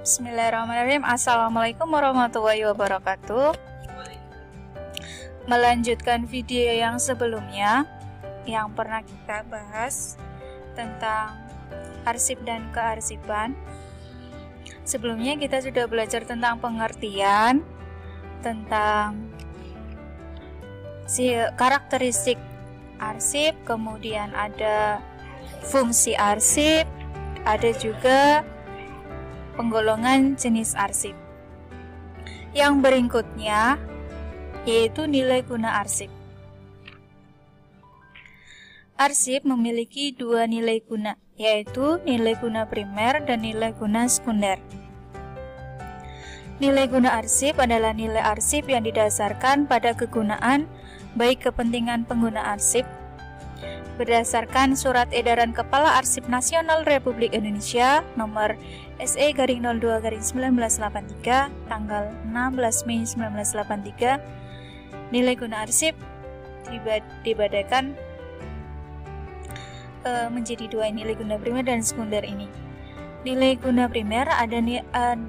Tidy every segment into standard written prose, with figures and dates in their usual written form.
Bismillahirrahmanirrahim. Assalamualaikum warahmatullahi wabarakatuh. Melanjutkan video yang sebelumnya yang pernah kita bahas tentang arsip dan kearsipan. Sebelumnya kita sudah belajar tentang pengertian, tentang karakteristik arsip, kemudian ada fungsi arsip, ada juga penggolongan jenis arsip. Yang berikutnya yaitu nilai guna arsip. Arsip memiliki dua nilai guna, yaitu nilai guna primer dan nilai guna sekunder. Nilai guna arsip adalah nilai arsip yang didasarkan pada kegunaan baik kepentingan pengguna arsip berdasarkan Surat Edaran Kepala Arsip Nasional Republik Indonesia nomor SE-02/1983 tanggal 16 Mei 1983. Nilai guna arsip dibadakan menjadi dua, nilai guna primer dan sekunder ini. Nilai guna primer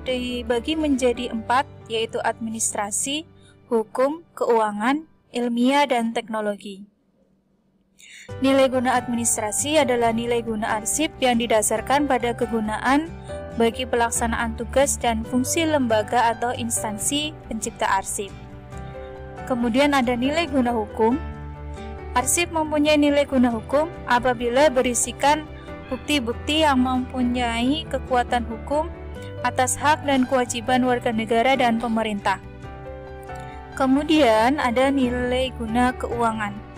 dibagi menjadi 4, yaitu administrasi, hukum, keuangan, ilmiah, dan teknologi. Nilai guna administrasi adalah nilai guna arsip yang didasarkan pada kegunaan bagi pelaksanaan tugas dan fungsi lembaga atau instansi pencipta arsip. Kemudian ada nilai guna hukum. Arsip mempunyai nilai guna hukum apabila berisikan bukti-bukti yang mempunyai kekuatan hukum atas hak dan kewajiban warga negara dan pemerintah. Kemudian ada nilai guna keuangan.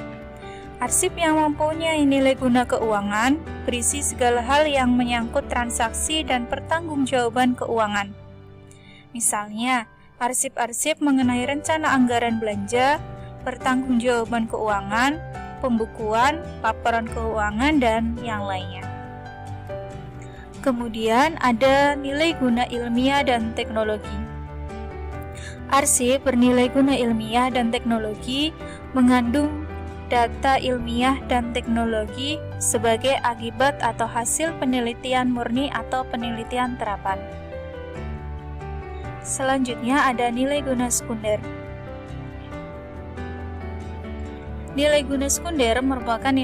Arsip yang mempunyai nilai guna keuangan berisi segala hal yang menyangkut transaksi dan pertanggungjawaban keuangan. Misalnya, arsip-arsip mengenai rencana anggaran belanja, pertanggungjawaban keuangan, pembukuan, laporan keuangan, dan yang lainnya. Kemudian ada nilai guna ilmiah dan teknologi. Arsip bernilai guna ilmiah dan teknologi mengandung data ilmiah dan teknologi sebagai akibat atau hasil penelitian murni atau penelitian terapan. Selanjutnya ada nilai guna sekunder. Nilai guna sekunder merupakan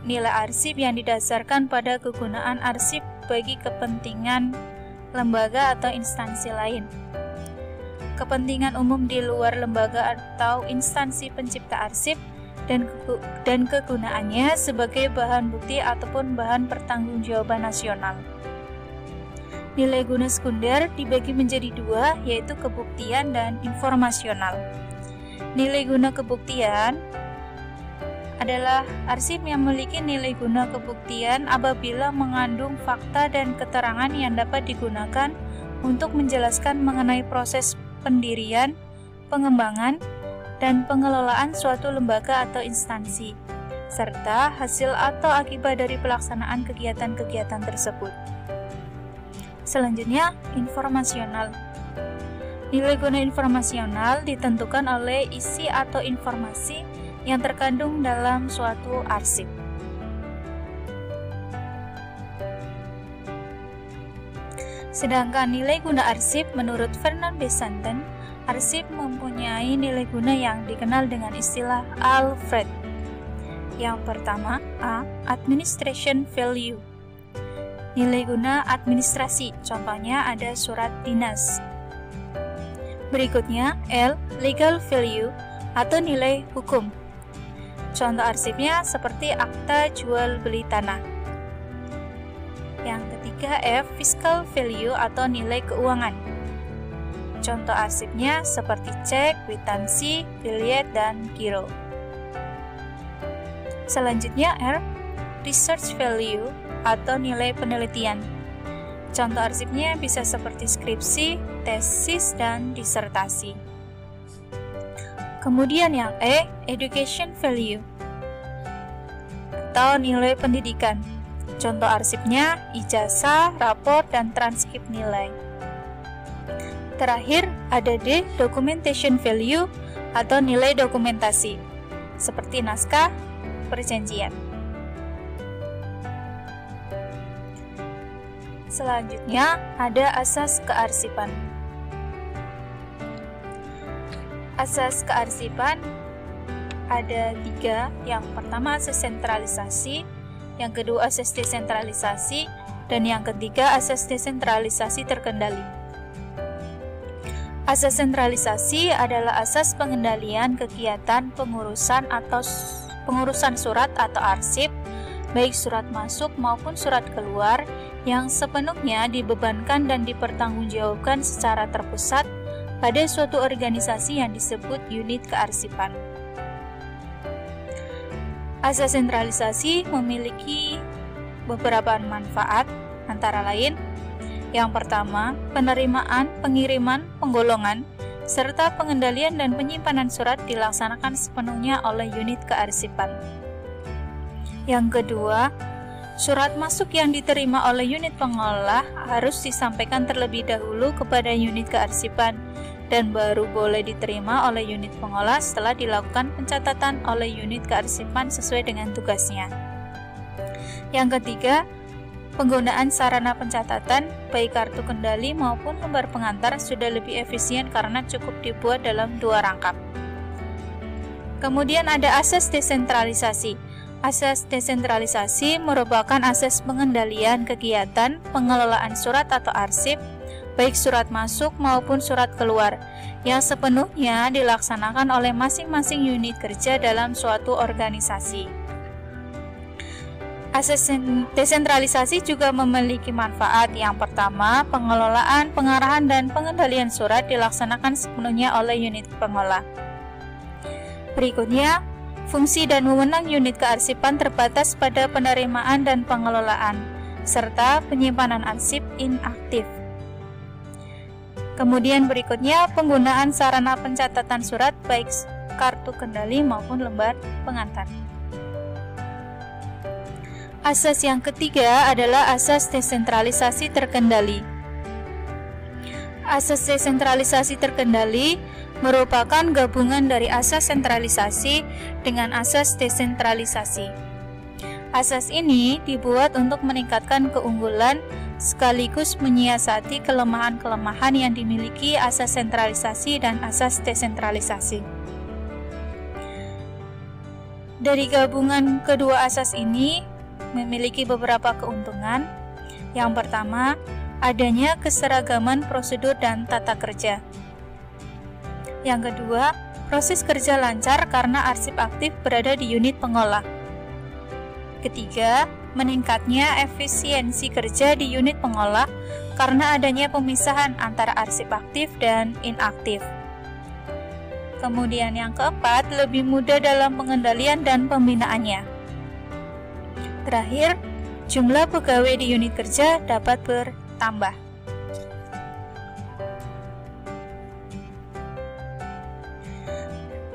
nilai arsip yang didasarkan pada kegunaan arsip bagi kepentingan lembaga atau instansi lain. Kepentingan umum di luar lembaga atau instansi pencipta arsip dan kegunaannya sebagai bahan bukti ataupun bahan pertanggungjawaban nasional. Nilai guna sekunder dibagi menjadi dua, yaitu kebuktian dan informasional. Nilai guna kebuktian adalah arsip yang memiliki nilai guna kebuktian apabila mengandung fakta dan keterangan yang dapat digunakan untuk menjelaskan mengenai proses pendirian, pengembangan, dan pengelolaan suatu lembaga atau instansi, serta hasil atau akibat dari pelaksanaan kegiatan-kegiatan tersebut. Selanjutnya, informasional. Nilai guna informasional ditentukan oleh isi atau informasi yang terkandung dalam suatu arsip. Sedangkan nilai guna arsip menurut Fernand Besanthen, arsip mempunyai nilai guna yang dikenal dengan istilah Alfred. Yang pertama, A. Administration value. Nilai guna administrasi, contohnya ada surat dinas. Berikutnya, L. Legal value atau nilai hukum. Contoh arsipnya seperti akta jual beli tanah. Yang ketiga, F. Fiscal value atau nilai keuangan. Contoh arsipnya seperti cek, kwitansi, biljet, dan giro. Selanjutnya R. Research value atau nilai penelitian. Contoh arsipnya bisa seperti skripsi, tesis, dan disertasi. Kemudian yang E. Education value atau nilai pendidikan. Contoh arsipnya ijazah, rapor, dan transkrip nilai. Terakhir, ada D. Documentation value atau nilai dokumentasi, seperti naskah perjanjian. Selanjutnya ada asas kearsipan. Asas kearsipan ada 3. Yang pertama asas sentralisasi, yang kedua asas desentralisasi, dan yang ketiga asas desentralisasi terkendali. Asas sentralisasi adalah asas pengendalian kegiatan pengurusan surat atau arsip, baik surat masuk maupun surat keluar, yang sepenuhnya dibebankan dan dipertanggungjawabkan secara terpusat pada suatu organisasi yang disebut unit kearsipan. Asas sentralisasi memiliki beberapa manfaat, antara lain: yang pertama, penerimaan, pengiriman, penggolongan, serta pengendalian dan penyimpanan surat dilaksanakan sepenuhnya oleh unit kearsipan. Yang kedua, surat masuk yang diterima oleh unit pengolah harus disampaikan terlebih dahulu kepada unit kearsipan dan baru boleh diterima oleh unit pengolah setelah dilakukan pencatatan oleh unit kearsipan sesuai dengan tugasnya. Yang ketiga, penggunaan sarana pencatatan, baik kartu kendali maupun lembar pengantar, sudah lebih efisien karena cukup dibuat dalam 2 rangkap. Kemudian ada asas desentralisasi. Asas desentralisasi merupakan asas pengendalian kegiatan pengelolaan surat atau arsip, baik surat masuk maupun surat keluar, yang sepenuhnya dilaksanakan oleh masing-masing unit kerja dalam suatu organisasi. Asas desentralisasi juga memiliki manfaat. Yang pertama, pengelolaan, pengarahan, dan pengendalian surat dilaksanakan sepenuhnya oleh unit pengolah. Berikutnya, fungsi dan wewenang unit kearsipan terbatas pada penerimaan dan pengelolaan, serta penyimpanan arsip inaktif. Kemudian berikutnya, penggunaan sarana pencatatan surat baik kartu kendali maupun lembar pengantar. Asas yang ketiga adalah asas desentralisasi terkendali. Asas desentralisasi terkendali merupakan gabungan dari asas sentralisasi dengan asas desentralisasi. Asas ini dibuat untuk meningkatkan keunggulan sekaligus menyiasati kelemahan-kelemahan yang dimiliki asas sentralisasi dan asas desentralisasi. Dari gabungan kedua asas ini memiliki beberapa keuntungan. Yang pertama, adanya keseragaman prosedur dan tata kerja. Yang kedua, proses kerja lancar karena arsip aktif berada di unit pengolah. Ketiga, meningkatnya efisiensi kerja di unit pengolah karena adanya pemisahan antara arsip aktif dan inaktif. Kemudian yang keempat, lebih mudah dalam pengendalian dan pembinaannya. Terakhir, jumlah pegawai di unit kerja dapat bertambah.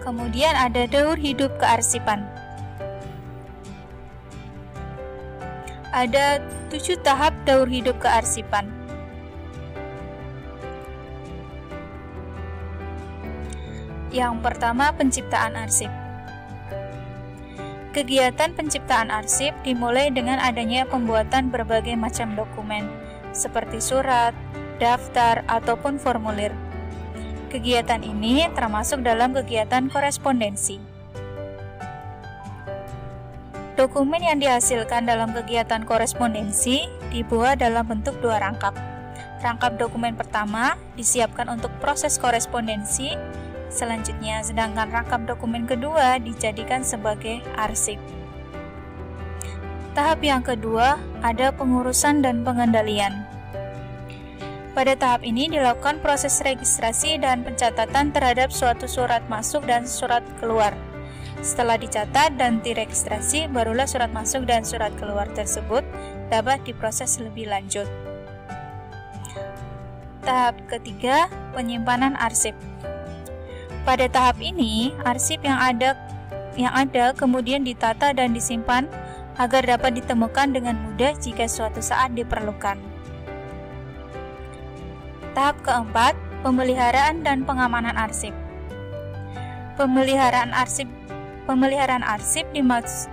Kemudian ada daur hidup kearsipan. Ada 7 tahap daur hidup kearsipan. Yang pertama, penciptaan arsip. Kegiatan penciptaan arsip dimulai dengan adanya pembuatan berbagai macam dokumen, seperti surat, daftar, ataupun formulir. Kegiatan ini termasuk dalam kegiatan korespondensi. Dokumen yang dihasilkan dalam kegiatan korespondensi dibuat dalam bentuk 2 rangkap. Rangkap dokumen pertama disiapkan untuk proses korespondensi, selanjutnya sedangkan rangkap dokumen kedua dijadikan sebagai arsip. Tahap yang kedua ada pengurusan dan pengendalian. Pada tahap ini dilakukan proses registrasi dan pencatatan terhadap suatu surat masuk dan surat keluar. Setelah dicatat dan diregistrasi, barulah surat masuk dan surat keluar tersebut dapat diproses lebih lanjut. Tahap ketiga, penyimpanan arsip. Pada tahap ini, arsip yang ada kemudian ditata dan disimpan agar dapat ditemukan dengan mudah jika suatu saat diperlukan. Tahap keempat, pemeliharaan dan pengamanan arsip. Pemeliharaan arsip Pemeliharaan arsip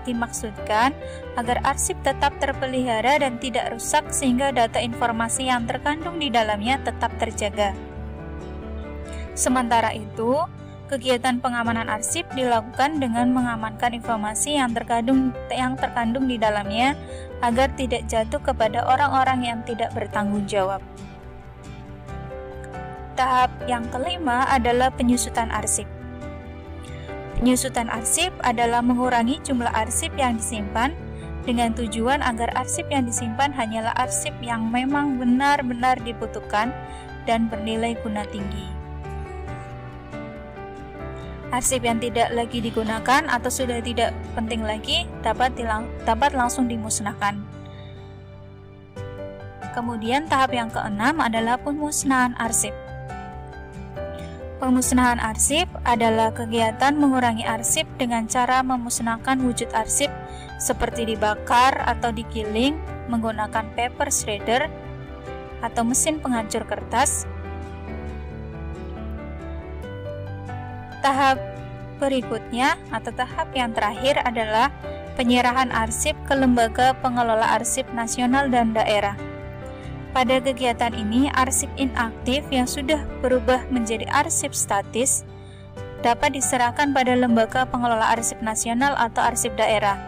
dimaksudkan agar arsip tetap terpelihara dan tidak rusak sehingga data informasi yang terkandung di dalamnya tetap terjaga. Sementara itu, kegiatan pengamanan arsip dilakukan dengan mengamankan informasi yang terkandung di dalamnya agar tidak jatuh kepada orang-orang yang tidak bertanggung jawab. Tahap yang kelima adalah penyusutan arsip. Penyusutan arsip adalah mengurangi jumlah arsip yang disimpan dengan tujuan agar arsip yang disimpan hanyalah arsip yang memang benar-benar dibutuhkan dan bernilai guna tinggi. Arsip yang tidak lagi digunakan atau sudah tidak penting lagi dapat langsung dimusnahkan. Kemudian tahap yang keenam adalah pemusnahan arsip. Pemusnahan arsip adalah kegiatan mengurangi arsip dengan cara memusnahkan wujud arsip seperti dibakar atau digiling menggunakan paper shredder atau mesin penghancur kertas. Tahap berikutnya atau tahap yang terakhir adalah penyerahan arsip ke lembaga pengelola arsip nasional dan daerah. Pada kegiatan ini, arsip inaktif yang sudah berubah menjadi arsip statis dapat diserahkan pada lembaga pengelola arsip nasional atau arsip daerah.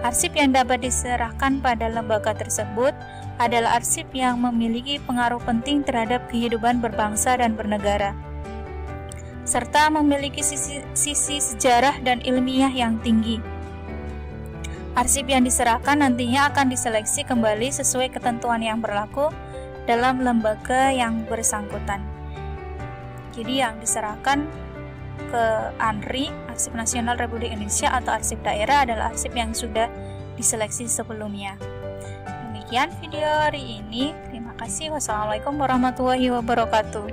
Arsip yang dapat diserahkan pada lembaga tersebut adalah arsip yang memiliki pengaruh penting terhadap kehidupan berbangsa dan bernegara, serta memiliki sisi sejarah dan ilmiah yang tinggi. Arsip yang diserahkan nantinya akan diseleksi kembali sesuai ketentuan yang berlaku dalam lembaga yang bersangkutan. Jadi yang diserahkan ke ANRI, Arsip Nasional Republik Indonesia, atau arsip daerah adalah arsip yang sudah diseleksi sebelumnya. Demikian video hari ini. Terima kasih. Wassalamualaikum warahmatullahi wabarakatuh.